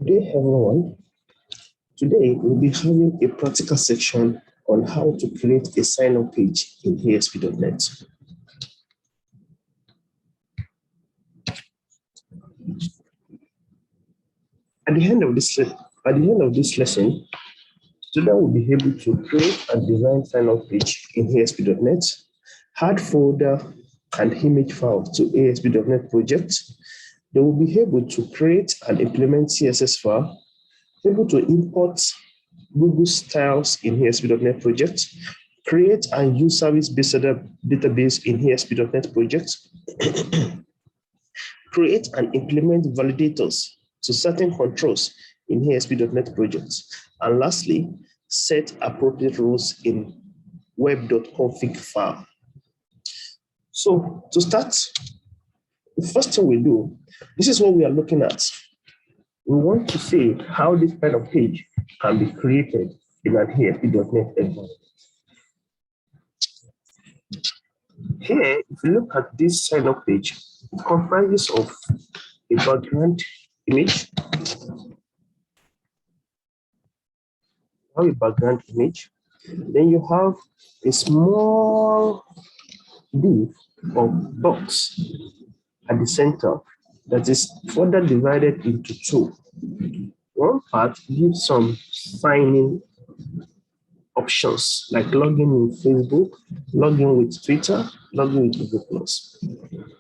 Good day, everyone. Today, we'll be having a practical section on how to create a sign-up page in ASP.NET. At the end of this lesson, students will be able to create and design sign-up page in ASP.NET, add folder and image files to ASP.NET projects. They will be able to create and implement CSS file, able to import Google styles in ASP.NET project, create and use service-based database in ASP.NET project, create and implement validators to certain controls in ASP.NET projects, and lastly, set appropriate rules in web.config file. So to start, the first thing we do, this is what we are looking at. We want to see how this kind of page can be created in an ASP.NET environment. Here, if you look at this sign-up page, it comprises of a background image, then you have a small div of box at the center that is further divided into two. One part gives some sign-in options like logging with Facebook, logging with Twitter, logging with Google+.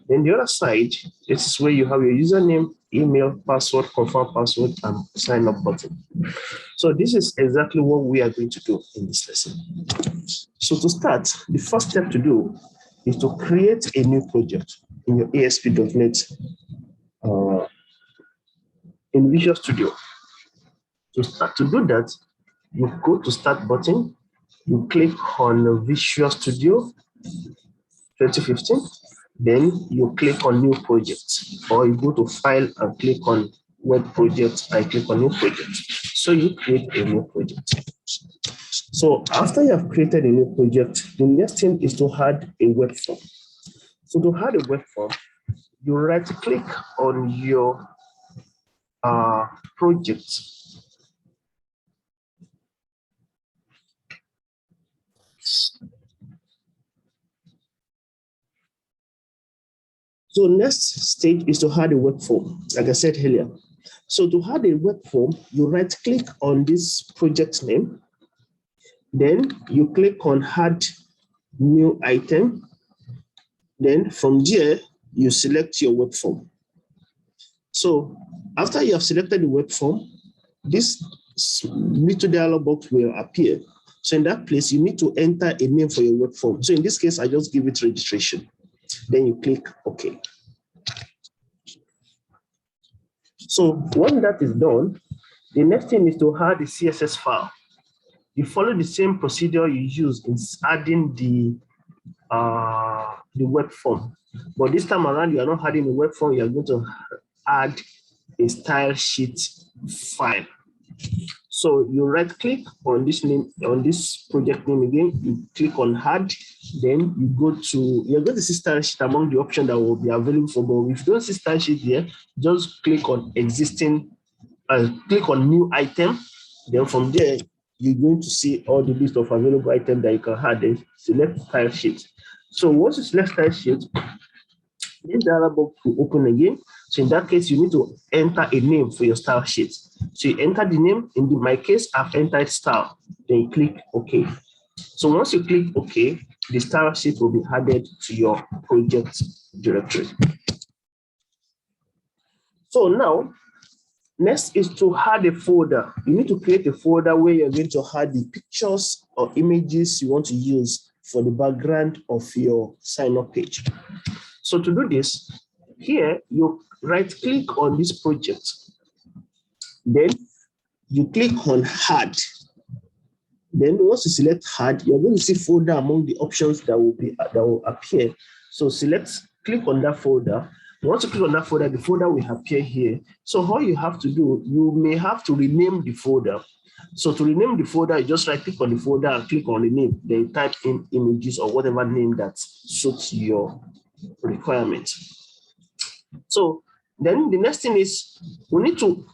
Then the other side, this is where you have your username, email, password, confirm password, and sign up button. So this is exactly what we are going to do in this lesson. So to start, the first step to do is to create a new project in your ASP.NET in Visual Studio. To do that, you go to Start button, you click on Visual Studio 2015, then you click on New Project, or you go to File and click on Web Project and click on New Project. So you create a new project. So after you have created a new project, the next thing is to add a web form. So to add a web form, you right-click on your project. So next stage is to add a web form, like I said earlier. So to add a web form, you right-click on this project name, then you click on Add New Item. Then from there, you select your web form. So after you have selected the web form, this little dialog box will appear. So in that place, you need to enter a name for your web form. So in this case, I just give it registration. Then you click OK. So when that is done, the next thing is to add the CSS file. You follow the same procedure you use in adding the web form. But this time around, you are not adding a web form, you are going to add a style sheet file. So you right-click on this name, on this project name again, you click on Add, then you're going to see style sheet among the options that will be available for both. If you don't see style sheet here, just click on existing, click on New Item. Then from there, you're going to see all the list of available items that you can add. Then select style sheet. So once you select style sheet, this dialog box will open again. So in that case, you need to enter a name for your style sheet. So you enter the name. In my case, I've entered style. Then you click OK. So once you click OK, the style sheet will be added to your project directory. So now, next is to add a folder. You need to create a folder where you're going to add the pictures or images you want to use for the background of your sign-up page. So to do this, here you right-click on this project. Then you click on Add. Then once you select Add, you're going to see folder among the options that will appear. So click on that folder. Once you click on that folder, the folder will appear here. So all you have to do, you may have to rename the folder. So to rename the folder, you just right-click on the folder and click on the name. Then you type in images or whatever name that suits your requirement. So then the next thing is we need to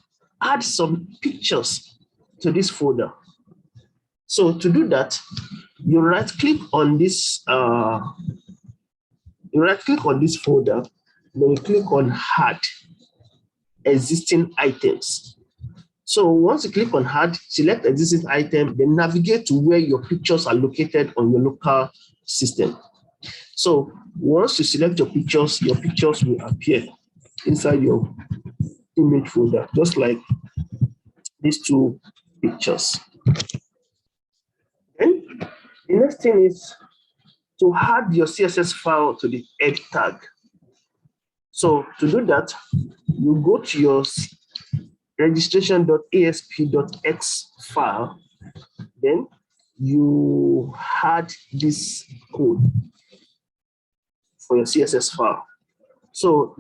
add some pictures to this folder. So to do that, you right-click on this. You right-click on this folder. Then you click on Add Existing Items. So once you click on Add, select Existing Item, then navigate to where your pictures are located on your local system. So once you select your pictures will appear inside your image folder, just like these two pictures. And the next thing is to add your CSS file to the head tag. So to do that, you go to your registration.asp.x file, then you add this code for your CSS file. So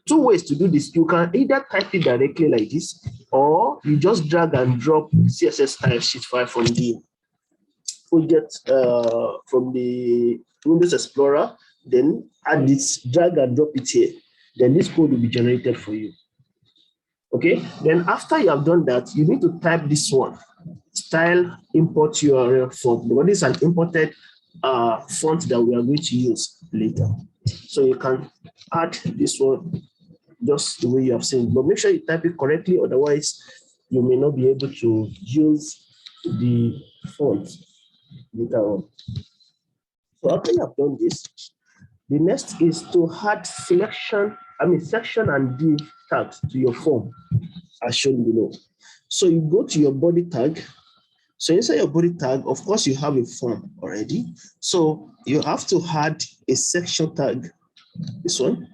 two ways to do this. You can either type it directly like this, or you just drag and drop CSS style sheet file from the project, from the Windows Explorer, then add this, drag and drop it here. Then this code will be generated for you. Okay, then after you have done that, you need to type this one, style import URL font, because this is an imported font that we are going to use later. So you can add this one just the way you have seen, but make sure you type it correctly, otherwise you may not be able to use the font later on. So after you have done this, the next is to add section and div tags to your form, as shown below. So you go to your body tag. So inside your body tag, of course, you have a form already. So you have to add a section tag, this one.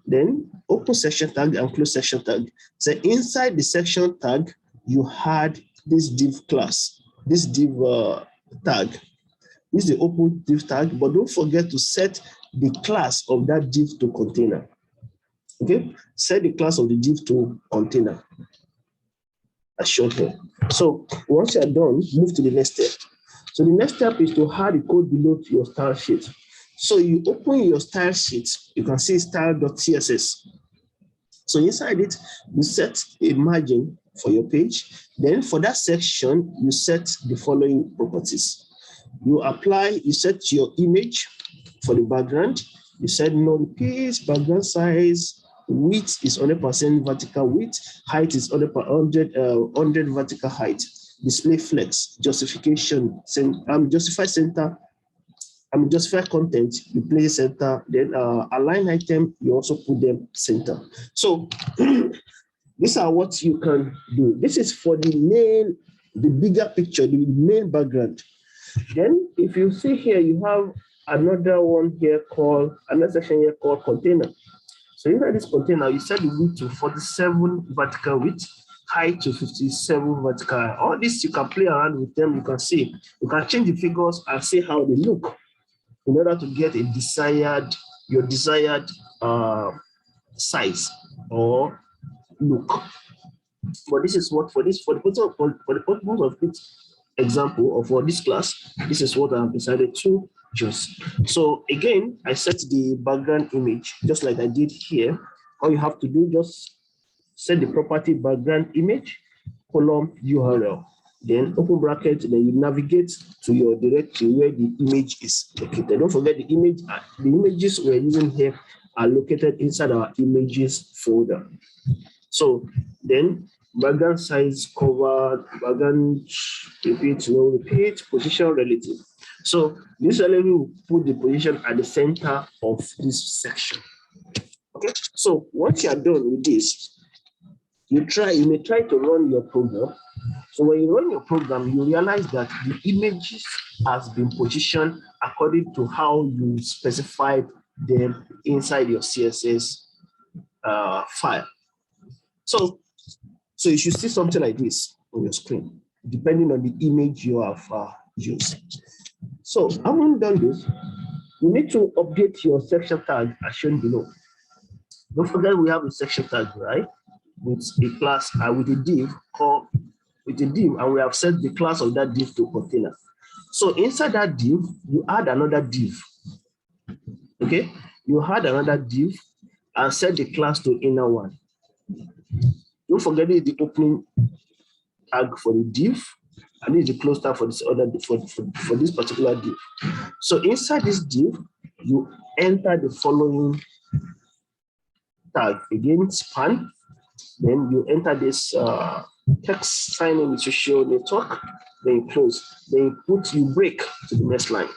Then open section tag and close section tag. So inside the section tag, you add this div class, this div tag. This is the open div tag, but don't forget to set the class of that div to container. Okay, set the class of the div to container, as shown here. So once you are done, move to the next step. So the next step is to add the code below to your style sheet. So you open your style sheet, you can see style.css. So inside it, you set a margin for your page. Then for that section, you set the following properties. You set your image for the background. You set no repeats, background size, width is 100% vertical width, height is 100 vertical height, display flex, justification, justify center, justify content, you place center, then align item, you also put them center. So these are what you can do. This is for the bigger picture, the main background. Then if you see here, you have another section here called container. So inside this container, you set the width to 47 vertical width, height to 57 vertical. All this you can play around with them. You can see, you can change the figures and see how they look in order to get your desired size or look. But this is what for the purpose of this example or for this class, this is what I've decided to choose. So again, I set the background image just like I did here. All you have to do, just set the property background image, column URL, then open bracket, then you navigate to your directory where the image is located. Don't forget the images we're using here are located inside our images folder. So then background size covered, background repeat, no repeat, position relative. So this relative will put the position at the center of this section. Okay, so once you are done with this, you may try to run your program. So when you run your program, you realize that the images has been positioned according to how you specified them inside your CSS file. So you should see something like this on your screen, depending on the image you have used. So having done this, you need to update your section tag as shown below. Don't forget we have a section tag, right? With a class, with a div, and we have set the class of that div to container. So inside that div, you add another div. Okay, you add another div and set the class to inner one. Don't forget the opening tag for the div, and this is the close tag for this other for this particular div. So inside this div, you enter the following tag again, span. Then you enter this text signing with social network. Then you close. Then you break to the next line.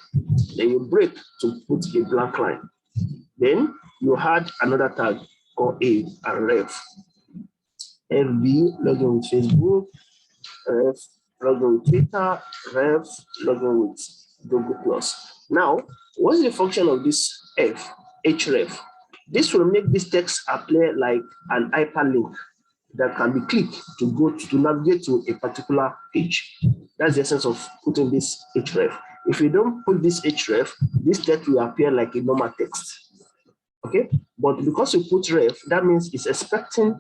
Then you break to put a blank line. Then you add another tag called A and ref. FB, login with Facebook, ref, login with Twitter, ref, login with Google+. Now, what's the function of this href? This will make this text appear like an hyperlink that can be clicked to navigate to a particular page. That's the essence of putting this href. If you don't put this href, this text will appear like a normal text. Okay, but because you put ref, that means it's expecting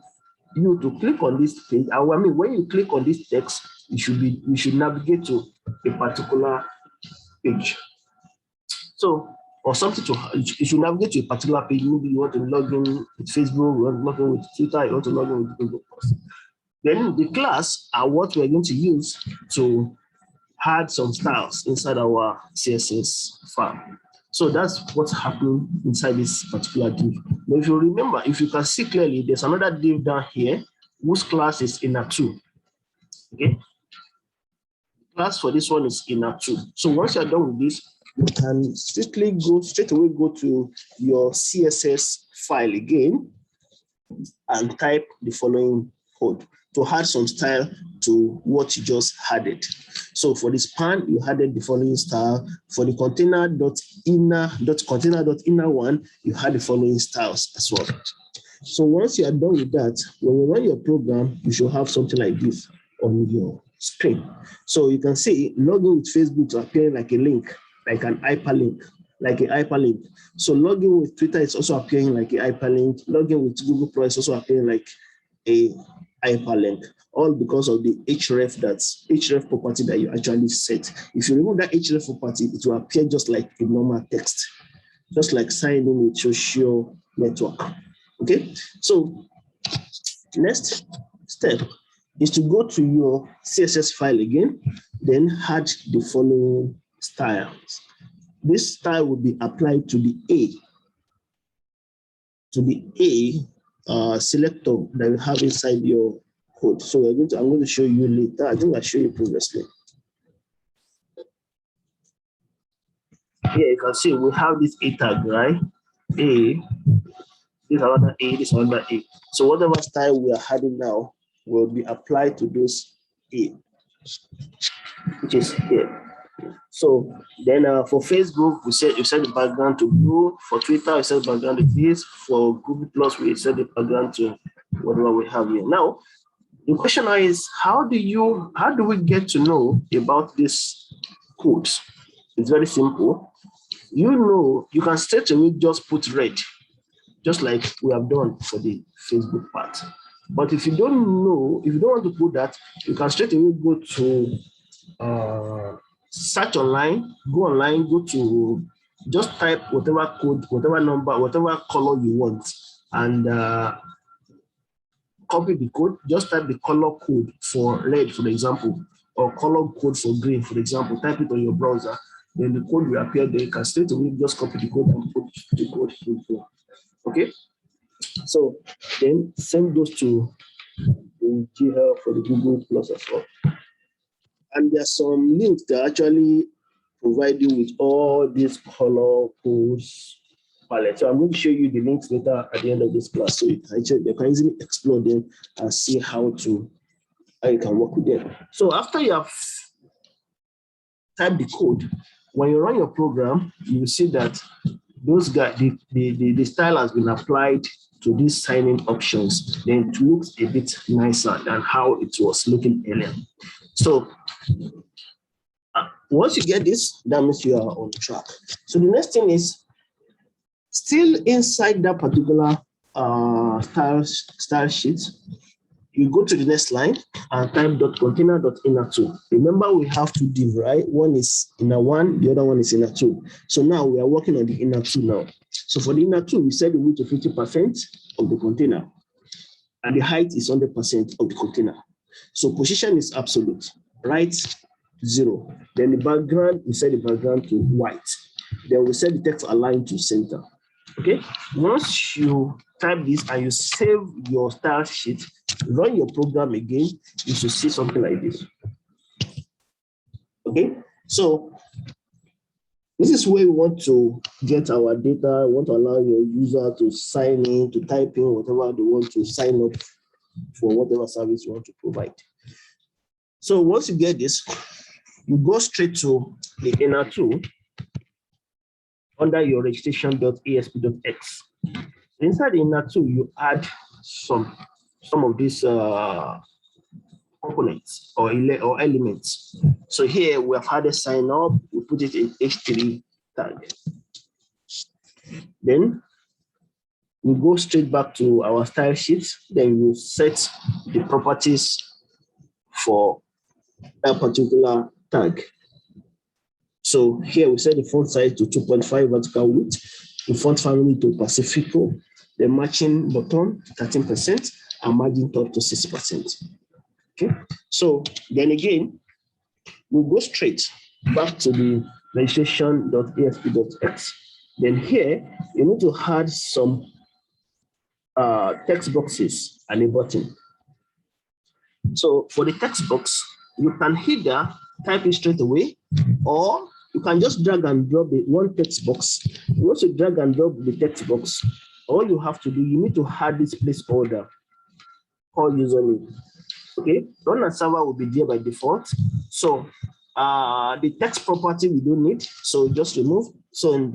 you to click on this page. I mean, when you click on this text, you should navigate to a particular page. So, or something you should navigate to a particular page. Maybe you want to log in with Facebook, you want to log in with Twitter, you want to log in with Google+. Then the class are what we're going to use to add some styles inside our CSS file. So that's what's happening inside this particular div. Now, if you remember, if you can see clearly, there's another div down here whose class is inner2. Okay, class for this one is inner2. So once you're done with this, you can straight away go to your CSS file again and type the following code to add some style to what you just added. So for the span, you added the following style. For the container.inner1, you had the following styles as well. So once you are done with that, when you run your program, you should have something like this on your screen. So you can see login with Facebook to appear like a link, like an hyperlink, So login with Twitter is also appearing like a hyperlink. Login with Google+ is also appearing like a hyperlink, all because of the href property that you actually set. If you remove that href property, it will appear just like a normal text, just like signing with social network. Okay, so next step is to go to your CSS file again, then add the following styles. This style will be applied to the A selector that you have inside your code. So I'm going to show you later. I think I showed you previously. Here you can see we have this A tag, right? A, this another A, this another A. So whatever style we are adding now will be applied to those A, which is here. So then for Facebook, we set the background to blue. For Twitter, we set the background to this. For Google+, we set the background to whatever we have here. Now, the question is, how do we get to know about these codes? It's very simple. You can straight away just put red, just like we have done for the Facebook part. But if you don't know, if you don't want to put that, you can straight away go to search online, go to just type whatever code, whatever number, whatever color you want, and copy the code. Just type the color code for red, for example, or color code for green, for example. Type it on your browser, then the code will appear there. You can straight away just copy the code and put the code in here. Okay, so then send those to the GL for the Google+ as well. And there's some links that actually provide you with all these color codes palette. So I'm going to show you the links later at the end of this class, so you can easily explore them and see how you can work with them. So after you have typed the code, when you run your program, you will see that the style has been applied to these signing options. Then it looks a bit nicer than how it was looking earlier. So once you get this, that means you are on track. So the next thing is, still inside that particular style sheet, you go to the next line and type .container.inner2. Remember, we have two divs, right? One is inner1, the other one is inner2. So now we are working on the inner2 now. So for the inner2, we set the width to 50% of the container. and the height is 100% of the container. So position is absolute, right? 0. Then the background, we set the background to white. Then we set the text align to center. Okay. Once you type this and you save your style sheet, run your program again, you should see something like this. Okay. So this is where we want to get our data. We want to allow your user to sign in, to type in whatever they want to sign up for, whatever service you want to provide. So once you get this, you go straight to the inner tool under your registration.asp.x. Inside the inner tool, you add some of these components or elements. So here we have had a sign up, we put it in H3 tag. Then we go straight back to our style sheet. Then we set the properties for a particular tag. So here we set the font size to 2.5 vertical width, the font family to Pacifico, the matching button 13%, and margin top to 6%. Okay, so then again, we'll go straight back to the registration.asp.x. Then here, you need to add some text boxes and a button. So for the text box, you can either type it straight away, or you can just drag and drop the one text box. Once you drag and drop the text box, all you have to do, you need to add this placeholder called username. Okay, run and server will be there by default. So the text property we don't need, so just remove. So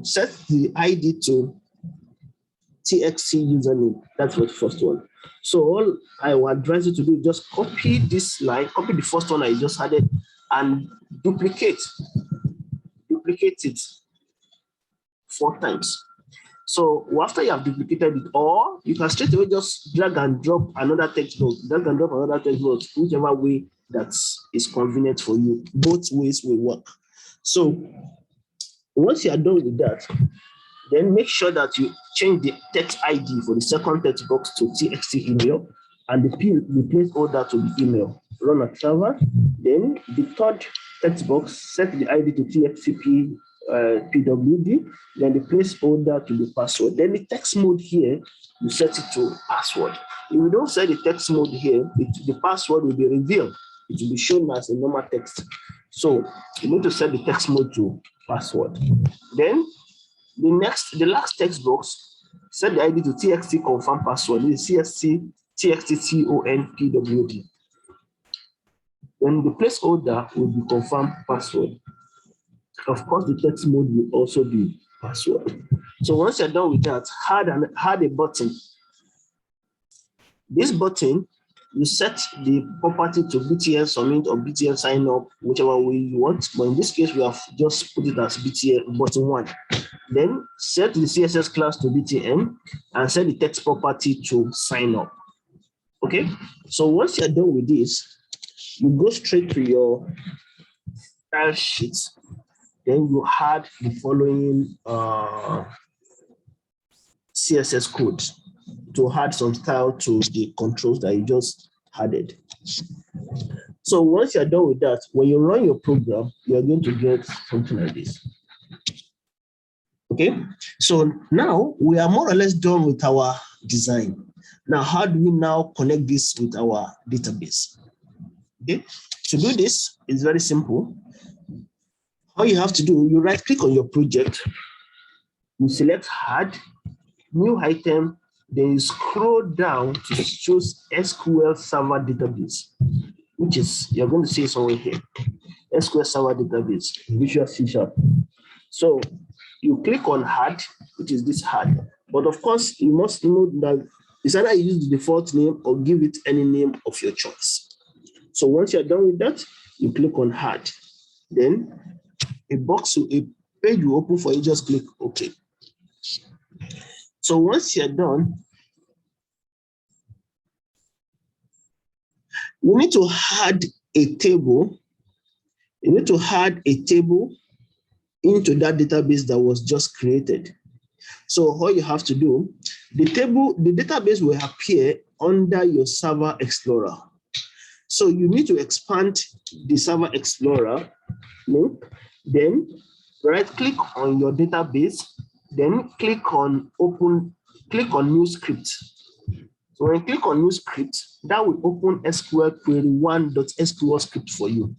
set the ID to txt username. That's what the first one. So all I would advise you to do is just copy this line, copy the first one I just added, and duplicate it 4 times. So after you have duplicated it, or you can straight away just drag and drop another text box, whichever way that is convenient for you. Both ways will work. So once you are done with that, then make sure that you change the text ID for the second text box to txt email, and the placeholder to the email. Run a server. Then the third text box, set the ID to txtp pwd, then the placeholder to the password. Then the text mode here, you set it to password. If you don't set the text mode here, the password will be revealed. It will be shown as a normal text. So you need to set the text mode to password. Then the last text box, set the ID to txt confirm password. This is txt conpwd. Then the placeholder will be confirm password. Of course, the text mode will also be password. So once you're done with that, add a button. This button, you set the property to btn submit or btn sign up, whichever way you want. But in this case, we have just put it as btn button 1. Then set the CSS class to btn and set the text property to sign up. Okay. So once you're done with this, you go straight to your style sheet. Then you add the following CSS code to add some style to the controls that you just added. So once you're done with that, when you run your program, you're going to get something like this. Okay, so now we are more or less done with our design. Now, how do we now connect this with our database? Okay, to do this, it's very simple. All you have to do, you right click on your project, you select add, new item, then you scroll down to choose SQL Server Database, which is, you're going to see somewhere here, SQL Server Database, Visual C#. So you click on add, which is this add. But of course, you must know that it's either you use the default name or give it any name of your choice. So once you're done with that, you click on add. Then a page will open for you, just click OK. So once you're done, you need to add a table. You need to add a table into that database that was just created. So all you have to do, the database will appear under your Server Explorer. So you need to expand the Server Explorer link, then right-click on your database, then click on New Script. So when you click on New Script, that will open SQL query 1.SQL script for you.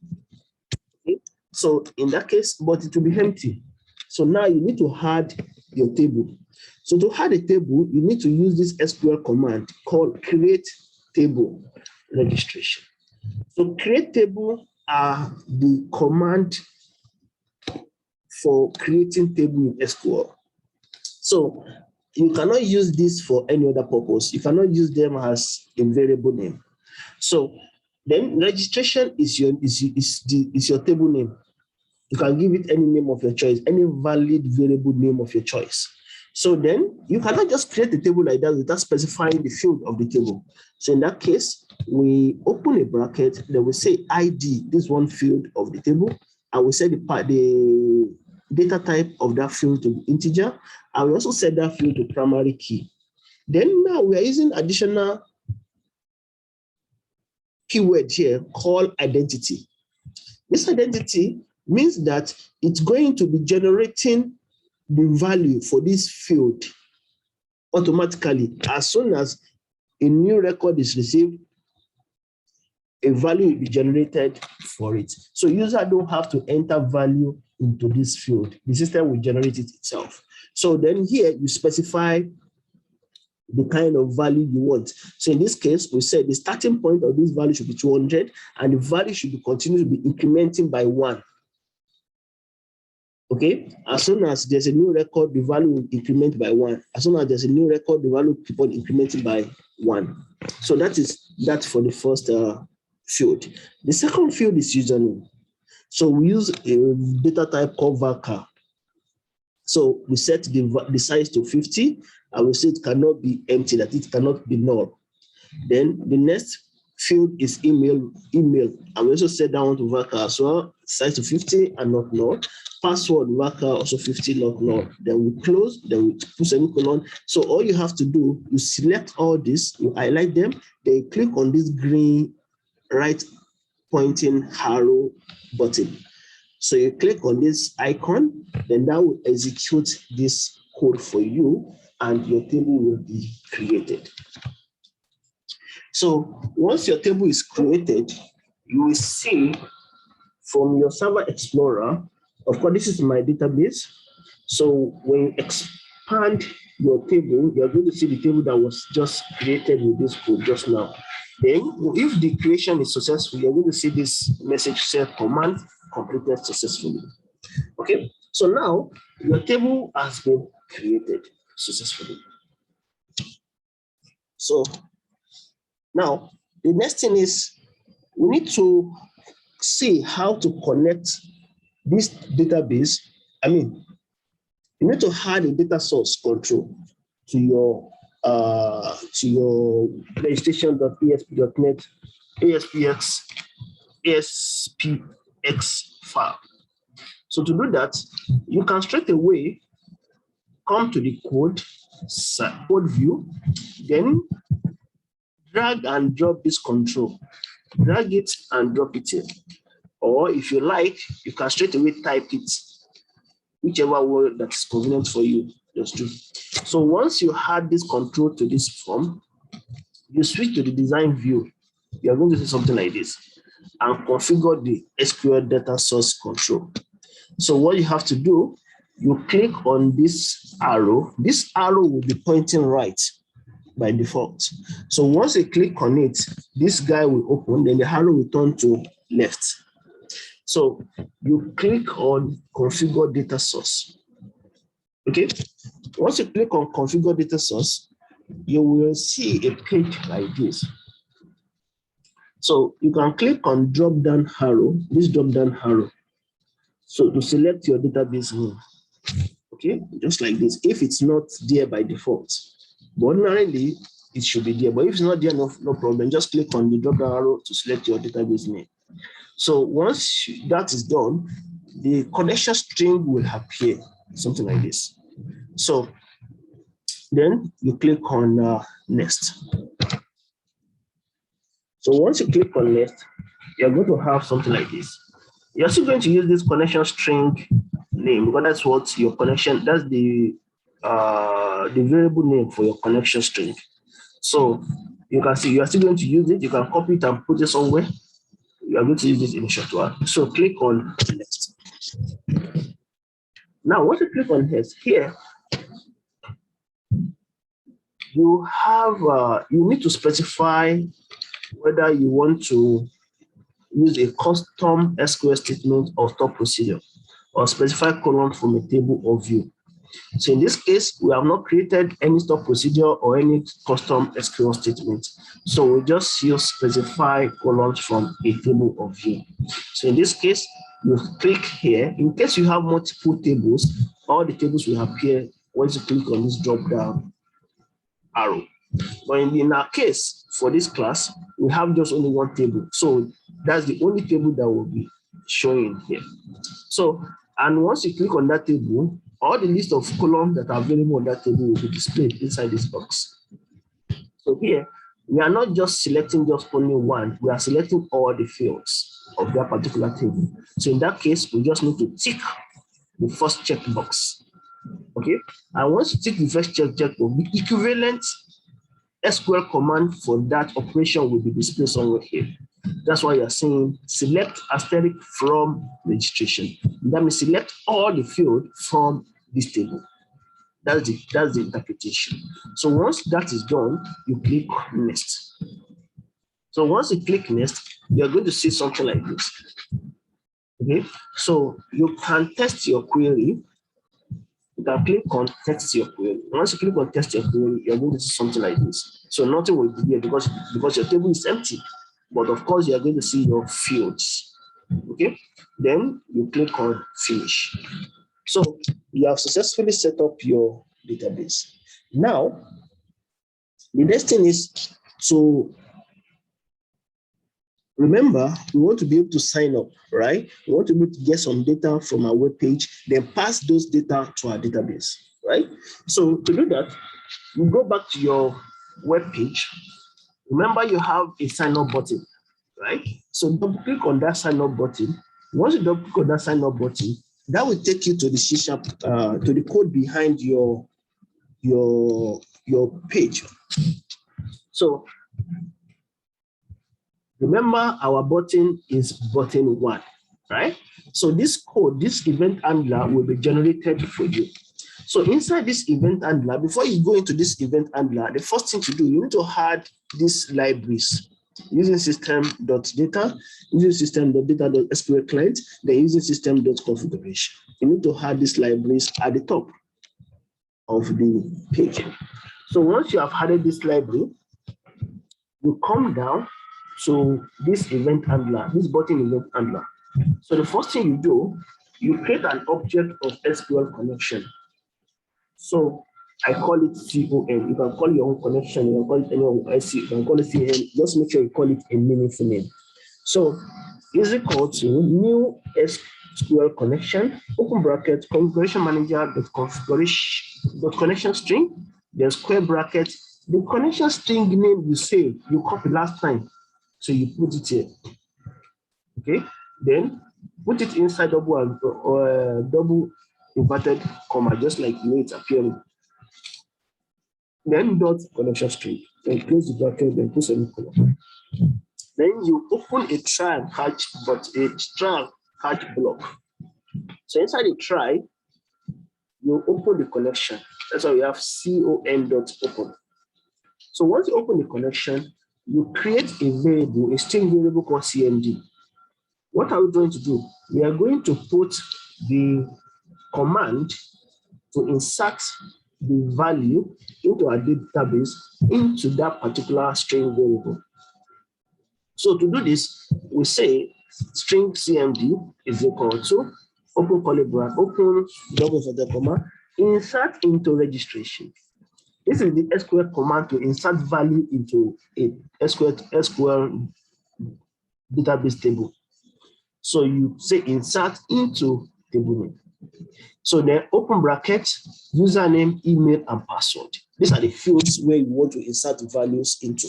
Okay? So in that case, but it will be empty. So now you need to add your table. So to add a table, you need to use this SQL command called create table registration. So create table are the command for creating table in SQL. So you cannot use this for any other purpose. You cannot use them as a variable name. So then registration is your table name. You can give it any name of your choice, any valid variable name of your choice. So then you cannot just create a table like that without specifying the field of the table. So in that case, we open a bracket, then we say ID, this one field of the table, and we set the data type of that field to be integer, and we also set that field to primary key. Then now we are using additional keyword here called identity. This identity means that it's going to be generating the value for this field automatically. As soon as a new record is received, a value will be generated for it. So user don't have to enter value into this field. The system will generate it itself. So then here you specify the kind of value you want. So in this case, we said the starting point of this value should be 200, and the value should be continue to be incrementing by 1. Okay, as soon as there's a new record, the value will increment by 1. As soon as there's a new record, the value will keep on incrementing by 1. So that's for the first field. The second field is username. So we use a data type called varchar. So we set the size to 50, and we say it cannot be empty, that it cannot be null. Then the next field is email, and we also set that one to varchar as well, size to 50 and not null. Password varchar also 50, not null. Then we close, then we put semicolon. So all you have to do, you select all this, you highlight them, then you click on this green right pointing arrow button. So you click on this icon, then that will execute this code for you, and your table will be created. So once your table is created, you will see from your Server Explorer, of course, this is my database. So when you expand your table, you're going to see the table that was just created with this code just now. Then, if the creation is successful, you're going to see this message say command completed successfully. Okay, so now your table has been created successfully. So now the next thing is we need to see how to connect this database. I mean, you need to add a data source control to your registration.asp.net ASPX file. So to do that, you can straight away come to the code view, then drag and drop this control. Drag it and drop it here. Or if you like, you can straight away type it, whichever word that is convenient for you, just do. So once you add this control to this form, you switch to the design view. You are going to see something like this and configure the SQL data source control. So what you have to do, you click on this arrow. This arrow will be pointing right by default. So once you click on it, this guy will open, then the arrow will turn to left. So you click on configure data source. Okay. Once you click on configure data source, you will see a page like this. So you can click on drop down arrow, this drop down arrow. So to select your database name. Okay, just like this. If it's not there by default, but ordinarily it should be there. But if it's not there, no problem. Just click on the drop down arrow to select your database name. So once that is done, the connection string will appear, something like this. So Then you click on next. So once you click on next, you're going to have something like this. You're still going to use this connection string name because that's what your connection, that's the variable name for your connection string. So you can see you are still going to use it. You can copy it and put it somewhere. You are going to use this in short one. So click on next. Now, once you click on next, here you have you need to specify whether you want to use a custom SQL statement or store procedure, or specify column from a table or view. So in this case, we have not created any store procedure or any custom SQL statement. So we just use specify columns from a table or view. So in this case, you click here. In case you have multiple tables, all the tables will appear once you click on this drop down arrow. But in our case, for this class, we have just only one table. So that's the only table that will be showing here. So, and once you click on that table, all the list of columns that are available on that table will be displayed inside this box. So here, we are not just selecting just only one, we are selecting all the fields of that particular table. So in that case, we just need to tick the first checkbox. Okay, and once you tick the first checkbox, the equivalent SQL command for that operation will be displayed somewhere here. That's why you're saying select asterisk from registration. That means select all the field from this table. That's the interpretation. So once that is done, you click next. So once you click next, you're going to see something like this. Okay, so you can test your query. You can click on test your query. Once you click on test your query, you're going to see something like this. So nothing will be here because your table is empty. But of course, you're going to see your fields. Okay, then you click on finish. So you have successfully set up your database. Now, the next thing is to remember, we want to be able to sign up, right? We want to be able to get some data from our web page, then pass those data to our database, right? So to do that, you go back to your web page. Remember, you have a sign up button, right? So double click on that sign up button. Once you double click on that sign up button, that will take you to the C# to the code behind your page. So remember, our button is button 1, right? So this code, this event handler will be generated for you. So inside this event handler, before you go into this event handler, the first thing to do, you need to add these libraries using system.data, using system.data.sql client, then using system.configuration. You need to add these libraries at the top of the page. So once you have added this library, you come down to this event handler, this button event handler. So the first thing you do, you create an object of SQL connection. So I call it CON. You can call your own connection, you can call it anyone IC, you can call it CN. Just make sure you call it a meaningful name. So is equal to new SQL connection, open bracket, configuration manager dot connection string, then square bracket. The connection string name you saved, you copied last time. So you put it here. Okay, then put it inside double inverted comma, just like the way it's appearing. Then dot connection string, then close the bracket, then put semicolon. Then you open a try and catch, but a try and catch block. So inside the try, you open the connection. That's why we have con.open. So once you open the connection, you create a variable, a string variable called CMD. What are we going to do? We are going to put the command to insert the value into our database into that particular string variable. So to do this, we say string CMD is equal to open curly bracket, open double inverted comma, insert into registration. This is the SQL command to insert value into a SQL database table. So you say insert into table name. So then open bracket, username, email, and password. These are the fields where you want to insert values into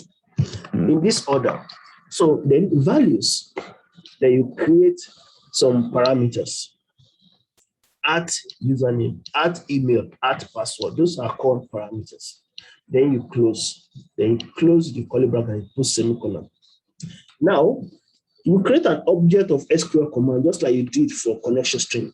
in this order. So then values, then you create some parameters. At username, at email, at password. Those are called parameters. Then you close. Then you close the curly bracket and put semicolon. Now, you create an object of SQL command just like you did for connection string.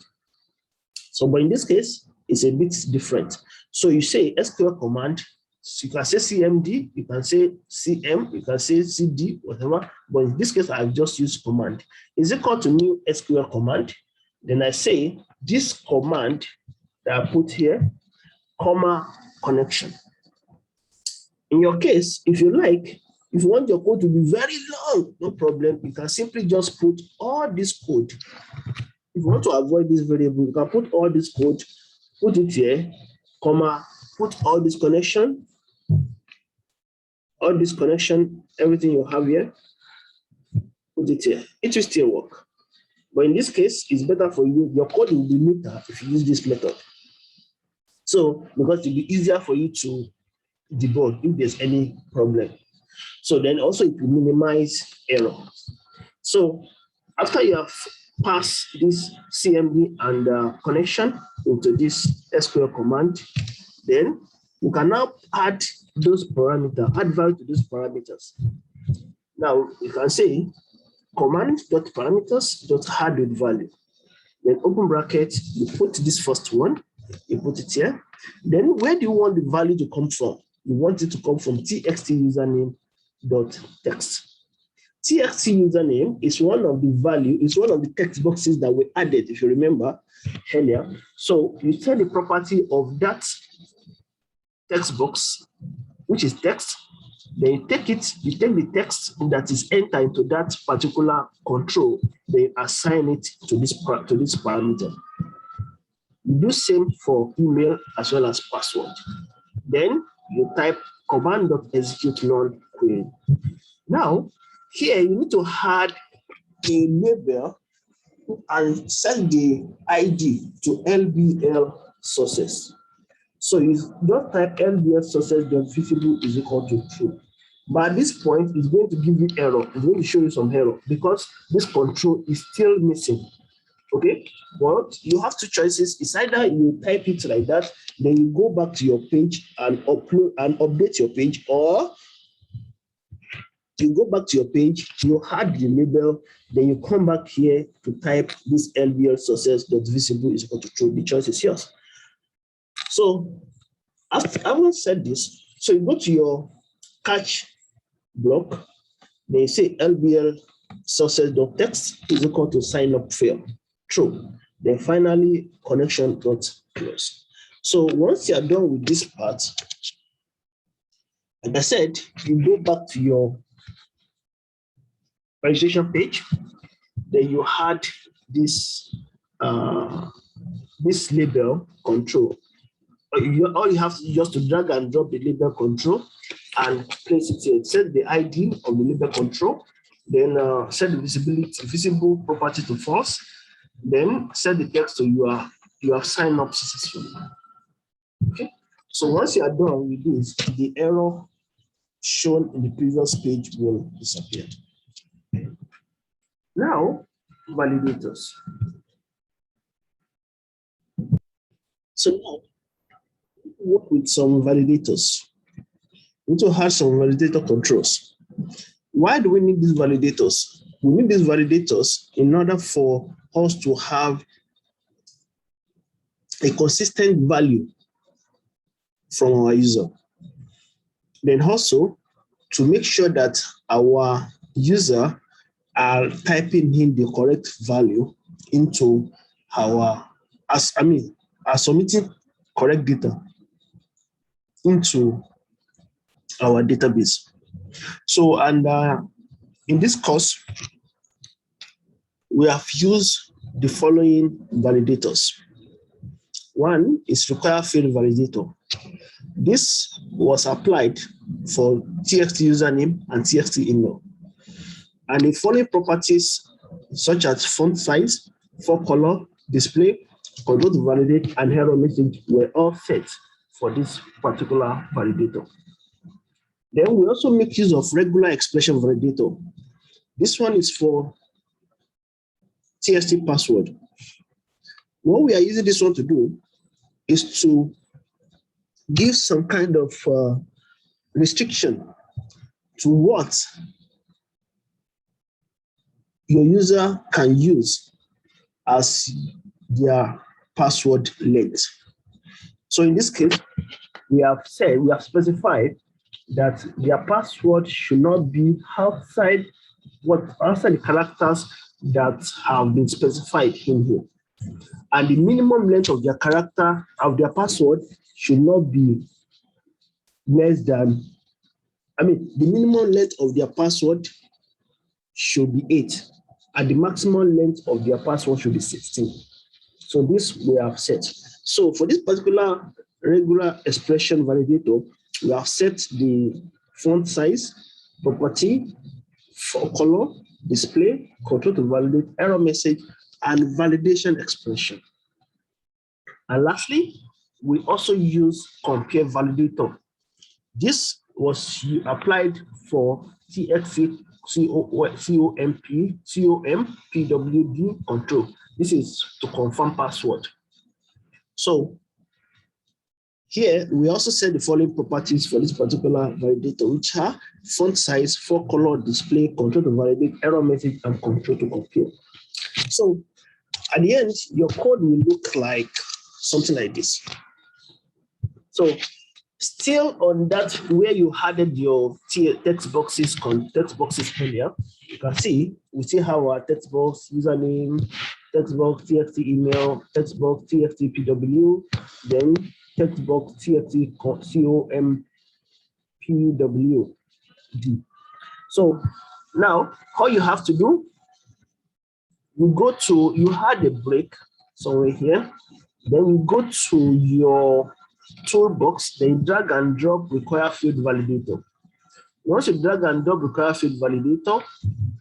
So, but in this case, it's a bit different. So you say SQL command, so you can say CMD, you can say CM, you can say CD, whatever. But in this case, I've just used command. Is equal to new SQL command. Then I say this command that I put here, comma connection. In your case, if you like, if you want your code to be very long, no problem. You can simply just put all this code. If you want to avoid this variable, you can put all this code, put it here, comma, put all this connection, everything you have here, put it here. It will still work. But in this case, it's better for you. Your code will be neater if you use this method. So, because it will be easier for you to debug if there's any problem. So then also it will minimize error. So after you have passed this CMD and connection into this SQL command, then you can now add those parameters, add value to those parameters. Now you can say command.parameters.add with value. Then open bracket, you put this first one, you put it here. Then where do you want the value to come from? You want it to come from txt username.text. Txt username is one of the text boxes that we added, if you remember earlier. So you set the property of that text box, which is text. Then you take the text that is entered into that particular control, then you assign it to this parameter. You do same for email as well as password. Then you type command.execute null query. Now, here you need to add a label and set the ID to LBL sources. So you just type LBL sources.visible is equal to true. But at this point, it's going to give you error. It's going to show you some error because this control is still missing. Okay, but you have two choices. It's either you type it like that, then you go back to your page and update your page, or you go back to your page, you add the label, then you come back here to type this LBL sources.visible is equal to true. The choice is yours. So after having said this, so you go to your catch block, then you say LBL sources.text is equal to sign up fail. True. Then finally, connection.close. So once you are done with this part, like I said, you go back to your registration page, then you add this this label control. All you have to do just to drag and drop the label control and place it here. Set the ID of the label control, then set the visible property to false. Then set the text to you have signed up successfully. Okay. So once you are done with this, the error shown in the previous page will disappear. Now, validators. So now, work with some validators. We need to have some validator controls. Why do we need these validators? We need these validators in order for us to have a consistent value from our user. Then also to make sure that our user are typing in the correct value into are submitting correct data into our database. So, and in this course, we have used the following validators. One is require field validator. This was applied for TXT username and TXT email. And the following properties, such as font size, font color, display, control to validate, and error message were all set for this particular validator. Then we also make use of regular expression validator. This one is for TXT password. What we are using this one to do is to give some kind of restriction to what your user can use as their password length. So in this case, we have specified that their password should not be outside the characters that have been specified in here. And the minimum length of their character of their password should not be less than, the minimum length of their password should be 8, and the maximum length of their password should be 16. So this we have set. So for this particular regular expression validator, we have set the font size, property, for color, display, control to validate, error message, and validation expression. And lastly, we also use compare validator. This was applied for TXT COMPWD control. This is to confirm password. So here we also set the following properties for this particular validator, which are font size, for color, display, control to validate, error message, and control to compare. So at the end, your code will look like something like this. So still on that, where you added your text boxes earlier, you can see we still have our text box username, text box TXT email, text box TXT PW, then text box TXT COMPWD. So now all you have to do, you had a break somewhere here, then you go to your toolbox, then drag and drop require field validator. Once you drag and drop require field validator,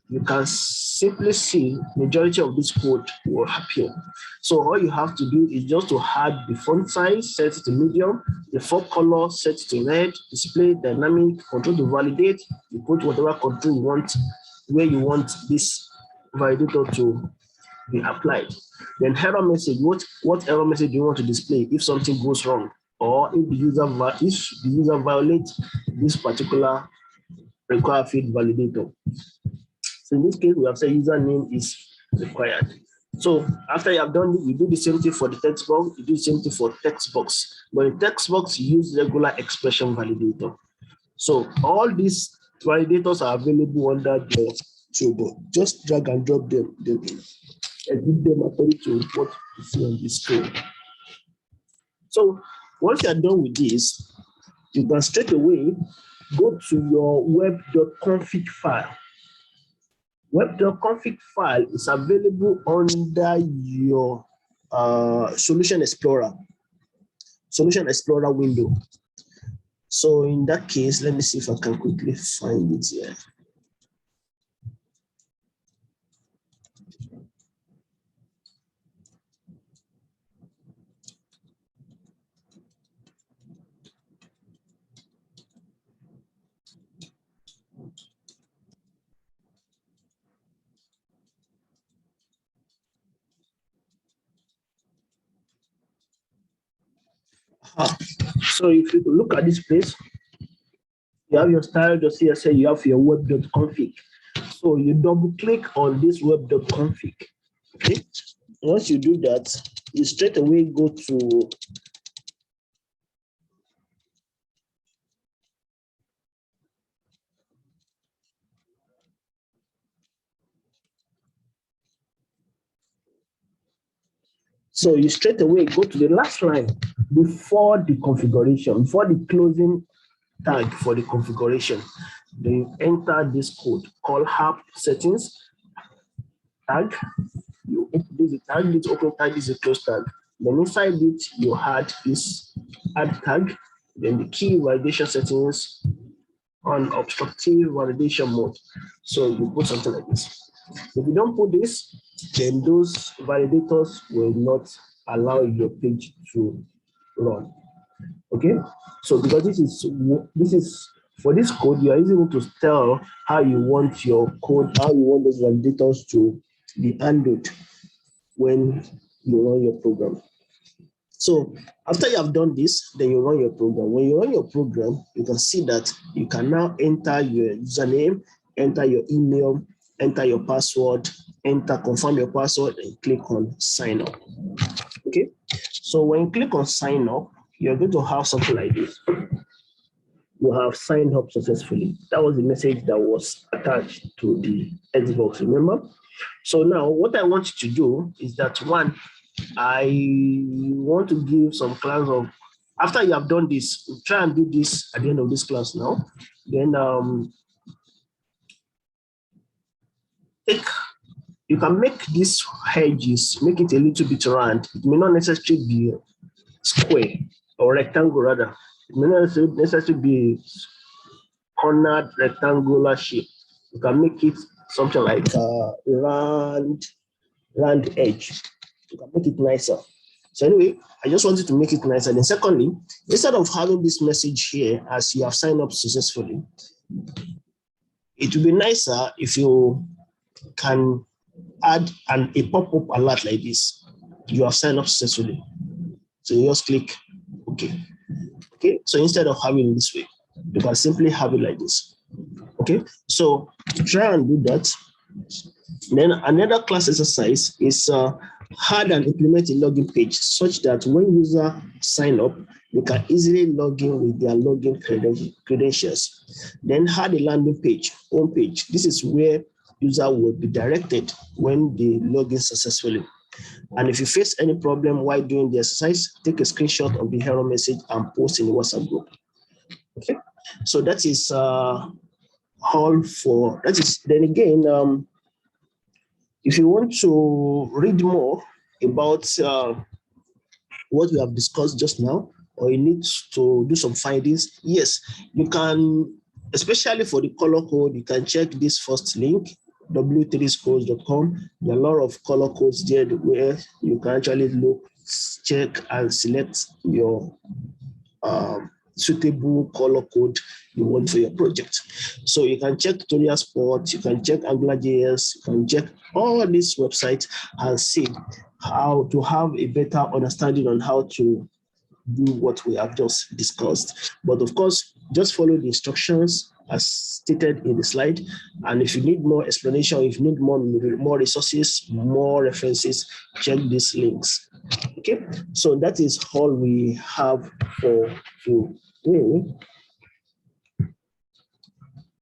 you can simply see majority of this code will appear. So all you have to do is just to add the font size, set it to medium, the font color, set it to red, display, dynamic, control to validate. You put whatever control you want, where you want this validator to be applied. Then error message, what error message do you want to display if something goes wrong, or if the user violates this particular require field validator. So in this case, we have said username is required. So after you have done it, you do the same thing for the text box, you do the same thing for text box. But in text box, you use regular expression validator. So all these validators are available under the toolbox. Just drag and drop them and give them according to what you see on the screen. So once you are done with this, you can straight away go to your web.config file. Web.config file is available under your Solution Explorer window. So in that case, let me see if I can quickly find it here. So if you look at this place, you have your style.css, you have your web.config. So you double click on this web.config. Okay. Once you do that, you straight away go to the last line before the configuration, before the closing tag for the configuration. Then you enter this code called app settings tag. You open this tag, this open tag, this is a close tag. Then inside it, you add this add tag, then the key validation settings on obstructive validation mode. So you put something like this. If you don't put this, then those validators will not allow your page to run. Okay, so because this is for this code, you are able to tell how you want your code, how you want those validators to be handled when you run your program. So after you have done this, then you run your program. When you run your program, you can see that you can now enter your username, enter your email, enter your password, confirm your password, and click on sign up. Okay, so when you click on sign up, you're going to have something like this. You have signed up successfully. That was the message that was attached to the Xbox, remember? So now what I want you to do is that one, I want to give some class of, after you have done this, try and do this at the end of this class now. Then you can make these edges, make it a little bit round. It may not necessarily be square or rectangle rather. It may not necessarily be cornered rectangular shape. You can make it something like a round edge. You can make it nicer. So anyway, I just wanted to make it nicer. Then secondly, instead of having this message here as you have signed up successfully, it would be nicer if you can add a pop-up alert like this. You have signed up successfully. So you just click OK. Okay, so instead of having it this way, you can simply have it like this. Okay, so try and do that. Then another class exercise is add and implement a login page such that when user sign up, they can easily log in with their login credentials. Then add a landing page, home page. This is where user will be directed when they log in successfully. And if you face any problem while doing the exercise, take a screenshot of the error message and post in the WhatsApp group. Okay, so that is all for that is. Then again, if you want to read more about what we have discussed just now, or you need to do some findings, yes, you can, especially for the color code, you can check this first link, w3schools.com. There are a lot of color codes there where you can actually look, check, and select your suitable color code you want for your project. So you can check tutorial spot, you can check AngularJS, you can check all these websites and see how to have a better understanding on how to do what we have just discussed. But of course, just follow the instructions as stated in the slide. And if you need more explanation, if you need more resources, more references, check these links. Okay, so that is all we have for today.